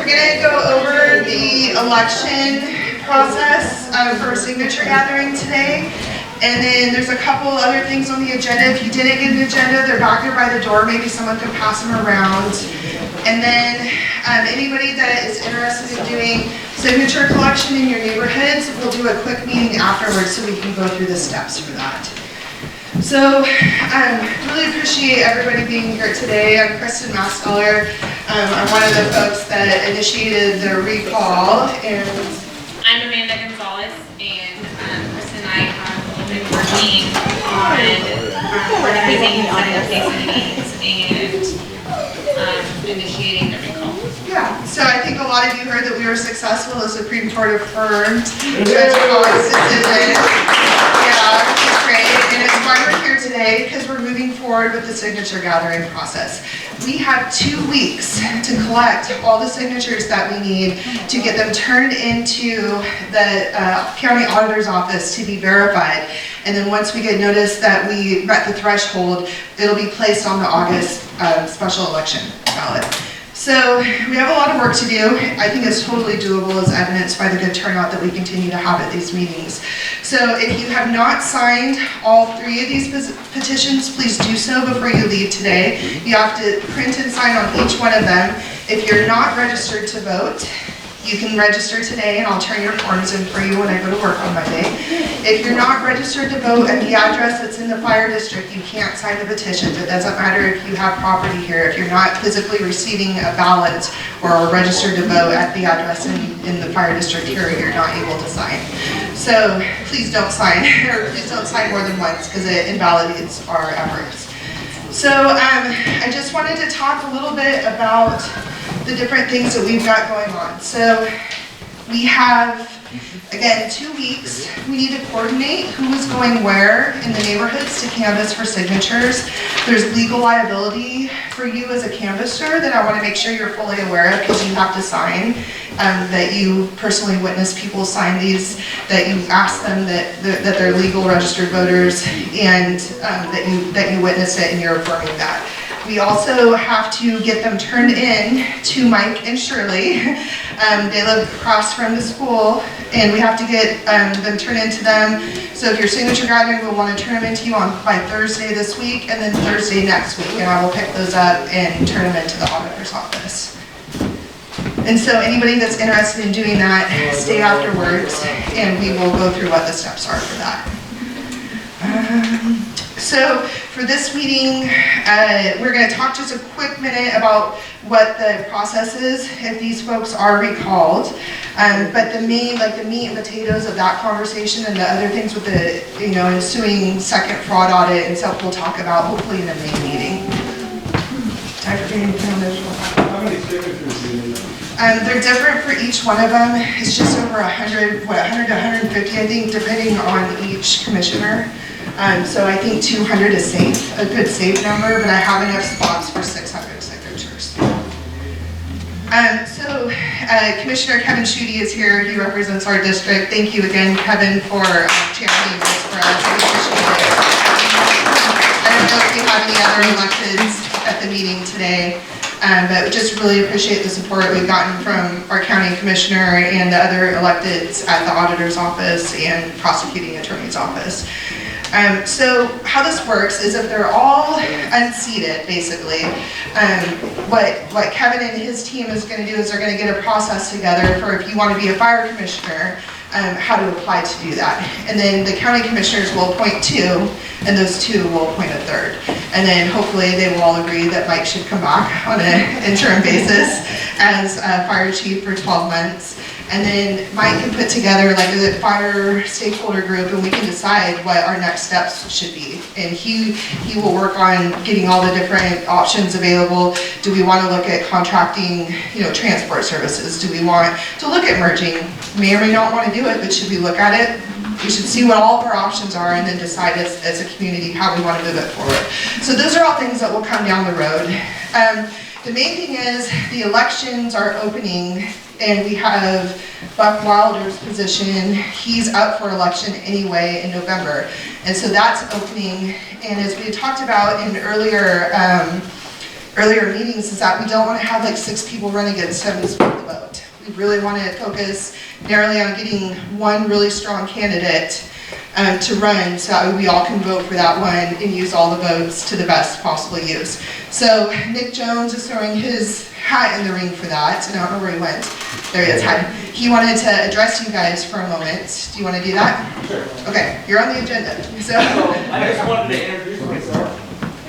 going to go over the election process for signature gathering today. And then there's a couple other things on the agenda. If you didn't get an agenda, they're back there by the door. Maybe someone could pass them around. And then anybody that is interested in doing signature collection in your neighborhoods, we'll do a quick meeting afterwards so we can go through the steps for that. So really appreciate everybody being here today. I'm Kristen Masteller. I'm one of the folks that initiated the recall. And I'm Amanda Gonzalez, and Kristen and I have been working on organizing setting meetings and initiating the recall. Yeah, so I think a lot of you heard that we were successful. The Supreme Court affirmed Judge Pais' decision. Yeah, which is great. And it's why we're here today, because we're moving forward with the signature gathering process. We have 2 weeks to collect all the signatures that we need to get them turned into the county auditor's office to be verified. And then once we get notice that we met the threshold, it'll be placed on the August special election ballot. So we have a lot of work to do. I think it's totally doable, as evidenced by the good turnout that we continue to have at these meetings. So if you have not signed all 3 of these petitions, please do so before you leave today. You have to print and sign on each one of them. If you're not registered to vote, you can register today, and I'll turn your forms in for you when I go to work on Monday. If you're not registered to vote at the address that's in the fire district, you can't sign the petitions. It doesn't matter if you have property here. If you're not physically receiving a ballot or registered to vote at the address in the fire district here, you're not able to sign. So please don't sign, or please don't sign more than once, because it invalidates our efforts. So I just wanted to talk a little bit about the different things that we've got going on. So we have, again, 2 weeks. We need to coordinate who is going where in the neighborhoods to canvass for signatures. There's legal liability for you as a canvasser that I want to make sure you're fully aware of, because you have to sign, that you personally witness people sign these, that you ask them that they're legal registered voters, and that you witness it and you're affirming that. We also have to get them turned in to Mike and Shirley. They live across from the school, and we have to get them turned into them. So if you're signature gathering, we'll want to turn them into you by Thursday this week, and then Thursday next week, and I will pick those up and turn them into the auditor's office. And so anybody that's interested in doing that, stay afterwards, and we will go through what the steps are for that. So for this meeting, we're going to talk just a quick minute about what the process is if these folks are recalled. But the meat and potatoes of that conversation and the other things with the ensuing second fraud audit and stuff we'll talk about hopefully in the main meeting. Time for me to turn this one. How many signatures do you need? They're different for each one of them. It's just over 100 to 150, I think, depending on each commissioner. So I think 200 is safe, a good safe number, but I have enough spots for 600 signatures. So Commissioner Kevin Schutte is here. He represents our district. Thank you again, Kevin, for championing this for us. We appreciate it. I don't know if we have any other electeds at the meeting today, but just really appreciate the support we've gotten from our county commissioner and the other electeds at the auditor's office and prosecuting attorney's office. So how this works is if they're all unseated, basically, what Kevin and his team is going to do is they're going to get a process together for if you want to be a fire commissioner, how to apply to do that. And then the county commissioners will appoint 2, and those 2 will appoint a 3rd. And then hopefully they will all agree that Mike should come back on an interim basis as fire chief for 12 months. And then Mike can put together like a fire stakeholder group, and we can decide what our next steps should be. And he will work on getting all the different options available. Do we want to look at contracting, transport services? Do we want to look at merging? May or may not want to do it, but should we look at it? We should see what all of our options are and then decide as a community how we want to move it forward. So those are all things that will come down the road. The main thing is the elections are opening, and we have Buck Wilder's position. He's up for election anyway in November, and so that's opening. And as we talked about in earlier earlier meetings is that we don't want to have like 6 people run against him to split the vote. We really want to focus narrowly on getting one really strong candidate to run so that we all can vote for that one and use all the votes to the best possible use. So Nick Jones is throwing his hat in the ring for that, and I don't know where he went. There he is. Hi. He wanted to address you guys for a moment. Do you want to do that? Sure. Okay, you're on the agenda. So I just wanted to introduce myself,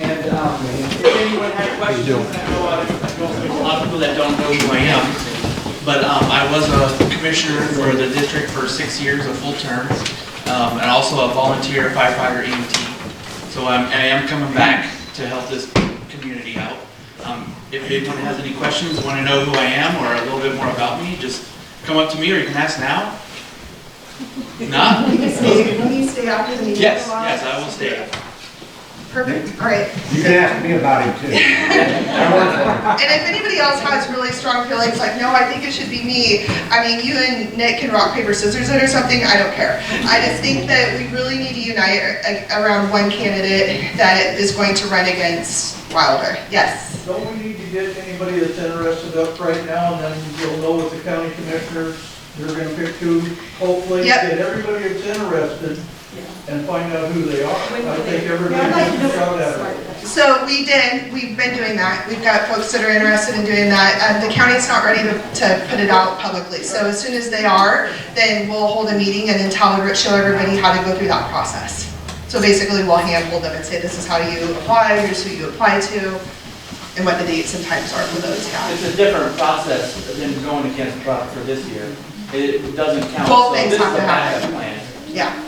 and if anyone had questions, I know there's a lot of people that don't know who I am, but I was a commissioner for the district for 6 years, a full term, and also a volunteer firefighter EMT. So I am coming back to help this community out. If anyone has any questions, want to know who I am or a little bit more about me, just come up to me, or you can ask now. Not? will you stay after the meeting? Yes, I will stay. Perfect. All right. You can ask me about it too. And if anybody else has really strong feelings, like, no, I think it should be me, I mean, you and Nick can rock, paper, scissors it or something, I don't care. I just think that we really need to unite around one candidate that is going to run against Wilder. Yes? Don't we need to get anybody that's interested up right now, and then you'll know with the county commissioners, they're gonna pick who, hopefully, Yep. get everybody that's interested and find out who they are. I think everybody needs to shout at it. So we've been doing that. We've got folks that are interested in doing that. The county's not ready to put it out publicly. So as soon as they are, then we'll hold a meeting and then show everybody how to go through that process. So basically we'll handhold them and say, this is how you apply, here's who you apply to, and what the dates and times are for those, yeah. It's a different process than going against Brock for this year. It doesn't count. Both So things this is have to a backup happen. plan. Yeah.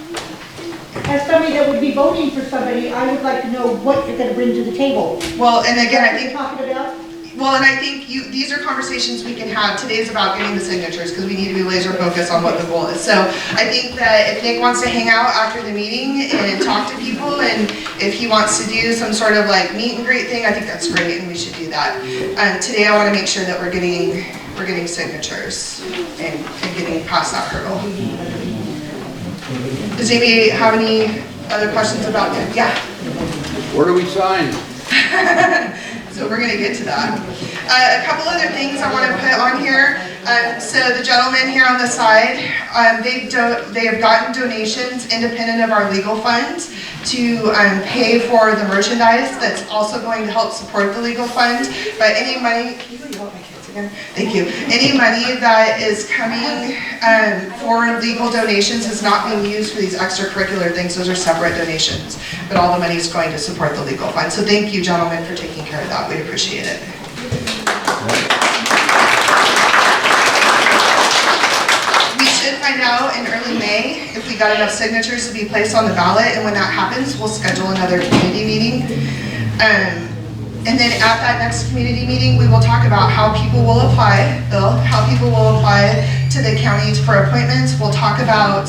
As somebody that would be voting for somebody, I would like to know what you're gonna bring to the table. Well, and again, I What you're think, talking about? well, and I think these are conversations we can have. Today's about getting the signatures because we need to be laser focused on what the goal is. So I think that if Nick wants to hang out after the meeting and talk to people, and if he wants to do some sort of like meet and greet thing, I think that's great and we should do that. Today I want to make sure that we're getting signatures and getting past that hurdle. Does anybody have any other questions about it? Yeah. Where do we sign? So we're going to get to that. A couple other things I want to put on here. So the gentleman here on the side, they have gotten donations independent of our legal funds to pay for the merchandise that's also going to help support the legal fund. But any money, can you really help my kids again? Thank you. Any money that is coming for legal donations is not being used for these extracurricular things. Those are separate donations. But all the money is going to support the legal fund. So thank you, gentlemen, for taking care of that. We appreciate it. We should find out in early May if we got enough signatures to be placed on the ballot, and when that happens, we'll schedule another community meeting. And then at that next community meeting, we will talk about how people will apply, Bill, how people will apply to the county for appointments. We'll talk about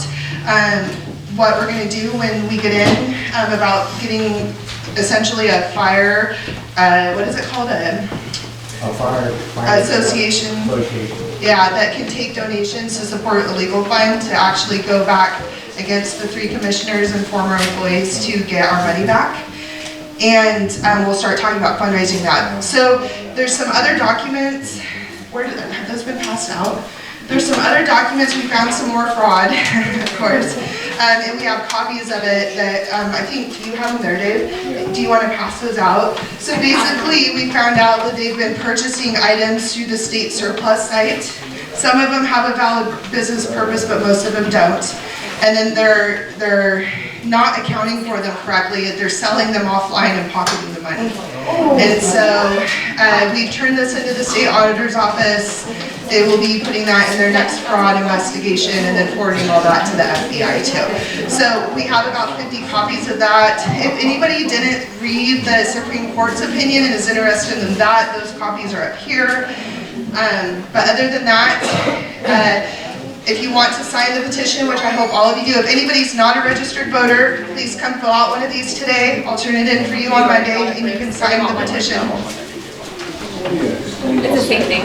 what we're going to do when we get in, about getting essentially a fire, what is it called? A fire Association. Yeah, that can take donations to support the legal fund to actually go back against the 3 commissioners and former employees to get our money back. And we'll start talking about fundraising that. So there's some other documents. Where did have those been passed out? There's some other documents. We found some more fraud, of course. And we have copies of it that I think, do you have them there, Dave? Do you want to pass those out? So basically, we found out that they've been purchasing items through the state surplus site. Some of them have a valid business purpose, but most of them don't. And then they're not accounting for them correctly. They're selling them offline and pocketing the money. And so we've turned this into the state auditor's office. They will be putting that in their next fraud investigation and then forwarding all that to the FBI too. So we have about 50 copies of that. If anybody didn't read the Supreme Court's opinion and is interested in that, those copies are up here. But other than that, if you want to sign the petition, which I hope all of you do, if anybody's not a registered voter, please come fill out one of these today. I'll turn it in for you on Monday and you can sign the petition. It's the same thing.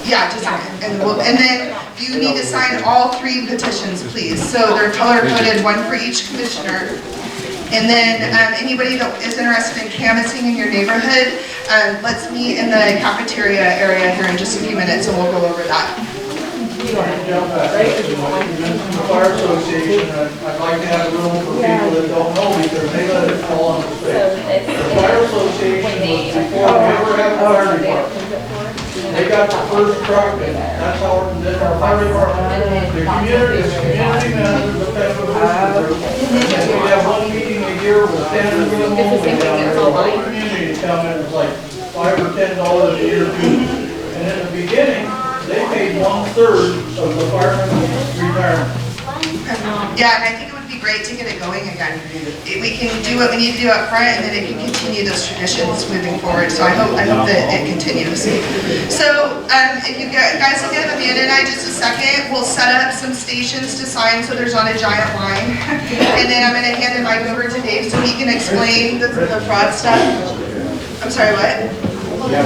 Yeah, just sign it. And then you need to sign all 3 petitions, please. So they're color coded, one for each commissioner. And then anybody that is interested in canvassing in your neighborhood, let's meet in the cafeteria area here in just a few minutes and we'll go over that. Jump back. The fire association, I'd like to have room for people that don't know because they let it fall on the face. The fire association was before we ever had a fire department. They got the first truck and that's how our fire department, the community managers, the type of group. And we have one meeting a year with 10 of them, we have the whole community come in, it's like $5 or $10 a year due. And in the beginning, they paid 1/3 of the fireman's retirement. Yeah, and I think it would be great to get it going again. We can do what we need to do up front and then it can continue those traditions moving forward. So I hope that it continues. So if you guys will give Amanda and I just a second, we'll set up some stations to sign so there's not a giant line. And then I'm going to hand the mic over to Dave so he can explain the fraud stuff. I'm sorry, what? Okay,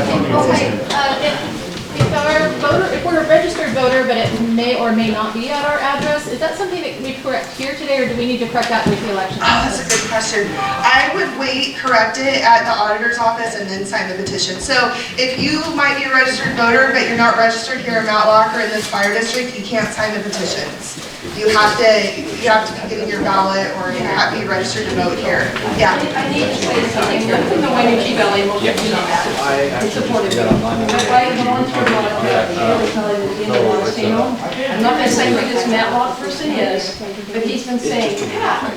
if we're a registered voter, but it may or may not be at our address, is that something that we correct here today, or do we need to correct that with the election? Oh, that's a good question. I would wait, correct it at the auditor's office, and then sign the petition. So if you might be a registered voter, but you're not registered here in Matlock or in this fire district, you can't sign the petitions. You have to be getting your ballot, or you have to be registered to vote here. Yeah. I need to say something. I'm from the Wainuchi Valley, most of you know that. I supported it. My wife volunteered a lot of I'm not going to say who this Matlock person is, but he's been saying, Pat,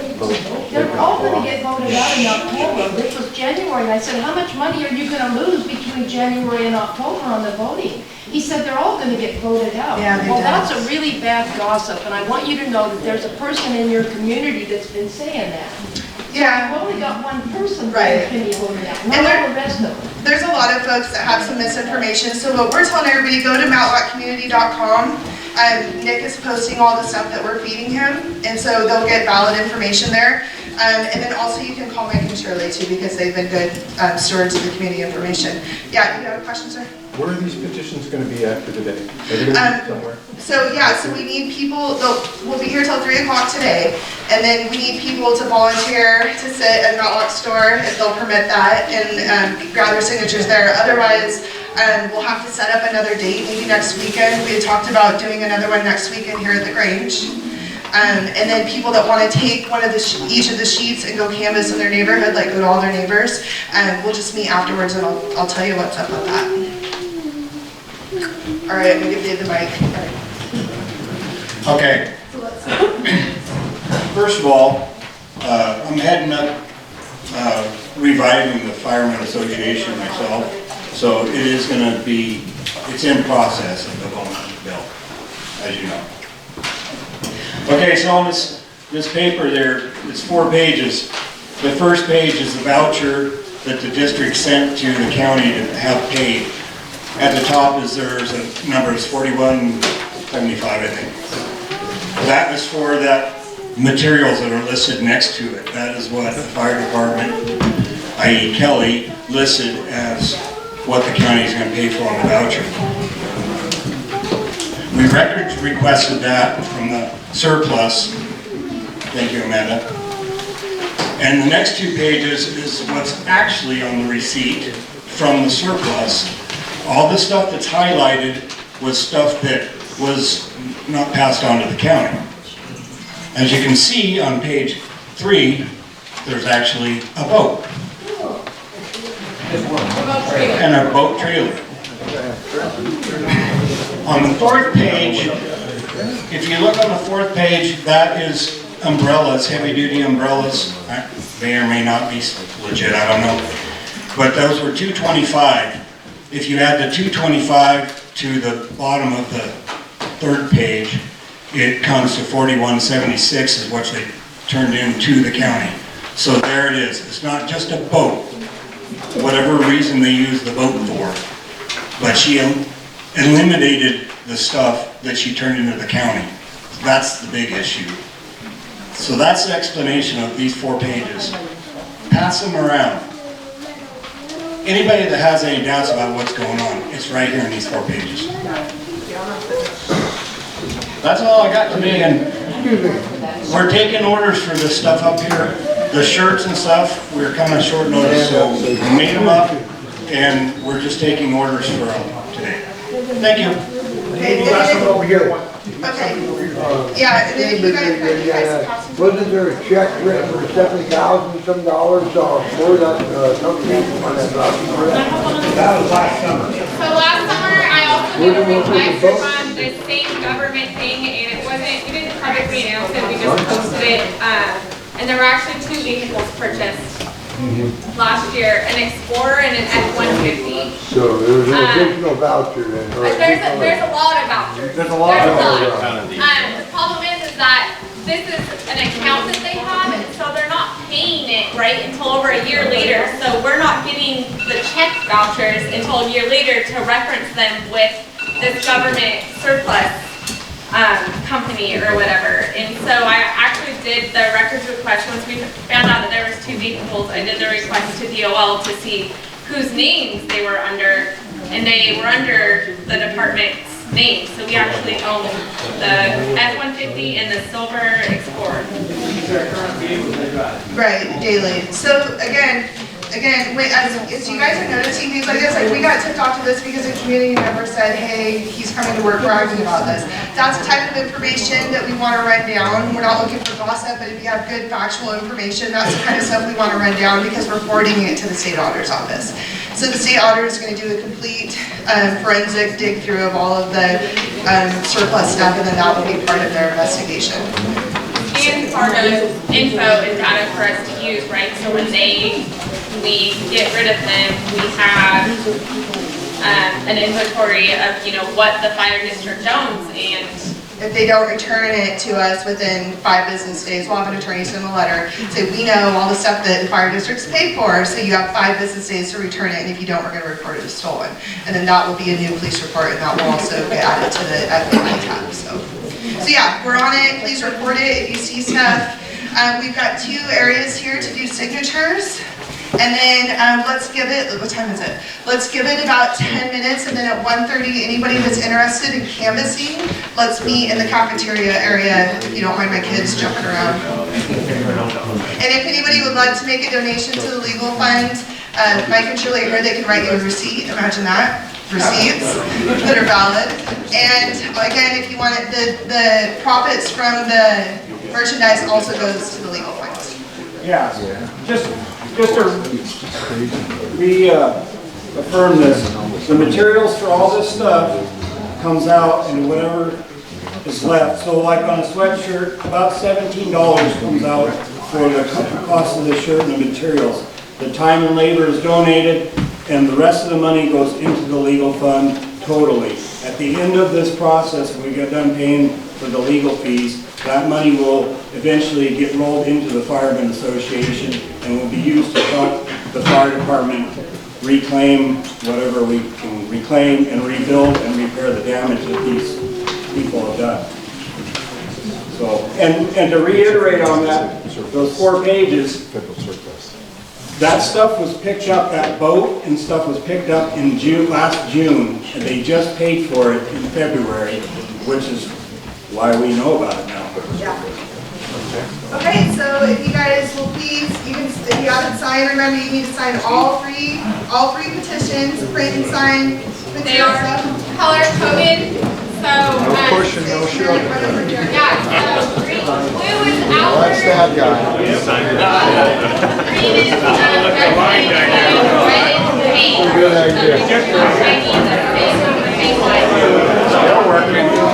they're all going to get voted out in October. This was January. And I said, how much money are you going to lose between January and October on the voting? He said, they're all going to get voted out. Yeah, well, that's a really bad gossip, and I want you to know that there's a person in your community that's been saying that. Yeah. I've only got one person Right. that can be voted out, not And all the rest of them. There's a lot of folks that have some misinformation. So what we're telling everybody, go to matlockcommunity.com. Nick is posting all the stuff that we're feeding him, and so they'll get valid information there. And then also you can call Mike and Shirley too, because they've been good stewards of the community information. Yeah, you have a question, sir? Where are these petitions going to be after today? Are they going to be somewhere? So yeah, so we need people, we'll be here till 3 o'clock today, and then we need people to volunteer to sit at Matlock store if they'll permit that, and gather signatures there. Otherwise, we'll have to set up another date, maybe next weekend. We had talked about doing another one next weekend here at the Grange. And then people that want to take one of each of the sheets and go canvass in their neighborhood, like go to all their neighbors, we'll just meet afterwards and I'll tell you what's up with that. All right, I'm going to give Dave the mic. Okay. First of all, I'm heading up reviving the Firemen Association myself, so it is going to be, it's in process of the bill, as you know. Okay, so on this paper there, it's 4 pages. The first page is the voucher that the district sent to the county to have paid. At the top there's a number, it's 4175, I think. That was for that materials that are listed next to it. That is what the fire department, i.e. Kelly, listed as what the county is going to pay for on the voucher. We requested that from the surplus. Thank you, Amanda. And the next 2 pages is what's actually on the receipt from the surplus. All the stuff that's highlighted was stuff that was not passed on to the county. As you can see on page 3, there's actually a boat. And a boat trailer. On the 4th page, if you look on the 4th page, that is umbrellas, heavy-duty umbrellas. May or may not be legit, I don't know. But those were $225. If you add the $225 to the bottom of the 3rd page, it comes to $41.76 is what they turned in to the county. So there it is. It's not just a boat, whatever reason they use the boat for. But she eliminated the stuff that she turned into the county. That's the big issue. So that's the explanation of these 4 pages. Pass them around. Anybody that has any doubts about what's going on, it's right here in these 4 pages. That's all I got today, and we're taking orders for this stuff up here. The shirts and stuff, we were kind of short notice, so we made them up, and we're just taking orders for them today. Thank you. Okay, Over here. okay. Yeah, and then if you guys pass them. Wasn't there a check written for $70,000 some dollars for that company on that lobby grant? That was last summer. So last summer, I also did a request from the same government thing, and it wasn't, we didn't publicly announce it, we just posted it. And there were actually 2 vehicles purchased last year, an Explorer and an F-150. So there was an additional voucher then, or But there's a lot of vouchers. There's a lot of The problem is that this is an account that they have, and so they're not paying it, right, until over a year later. So we're not getting the check vouchers until a year later to reference them with this government surplus company or whatever. And so I actually did the records request. Once we found out that there was 2 vehicles, I did the request to DOL to see whose names they were under, and they were under the department's name. So we actually own the F-150 and the Silver Explorer. Right, daily. So again, wait, as you guys are noticing things like this, like we got tipped off to this because a community member said, hey, he's coming to work bragging about this. That's the type of information that we want to run down. We're not looking for gossip, but if you have good factual information, that's the kind of stuff we want to run down because we're forwarding it to the state auditor's office. So the state auditor is going to do a complete forensic dig through of all of the surplus stuff, and then that will be part of their investigation. And part of info and data for us to use, right? So when we get rid of them, we have an inventory of, what the fire district owns, and if they don't return it to us within 5 business days, we'll have an attorney send a letter, say we know all the stuff that the fire district's paid for, so you have 5 business days to return it, and if you don't, we're going to report it as stolen. And then that will be a new police report, and that will also get added to the FBI tab. So yeah, we're on it. Please report it if you see stuff. We've got 2 areas here to do signatures. And then let's give it, what time is it? Let's give it about 10 minutes, and then at 1:30, anybody that's interested in canvassing, let's meet in the cafeteria area, if you don't mind my kids jumping around. And if anybody would like to make a donation to the legal fund, Mike and Shirley heard they can write you a receipt, imagine that. Receipts that are valid. And again, if you want it, the profits from the merchandise also goes to the legal fund. Yeah, just to reaffirm this, the materials for all this stuff comes out and whatever is left. So like on a sweatshirt, about $17 comes out for the cost of the shirt and the materials. The time and labor is donated, and the rest of the money goes into the legal fund totally. At the end of this process, when we get done paying for the legal fees, that money will eventually get rolled into the Firemen Association and will be used to help the fire department reclaim whatever we can reclaim and rebuild and repair the damage that these people have done. So, and to reiterate on that, those 4 pages, that stuff was picked up, that boat and stuff was picked up in last June, and they just paid for it in February, which is why we know about it now. Yeah. Okay, so if you guys will please, if you haven't signed, remember you need to sign all three petitions, print and sign. they are color coded. So No push and no shove. yeah, so blue is outward. That's that guy. Green is red is paint. Good idea. So Chinese are big on the baseline. Still working.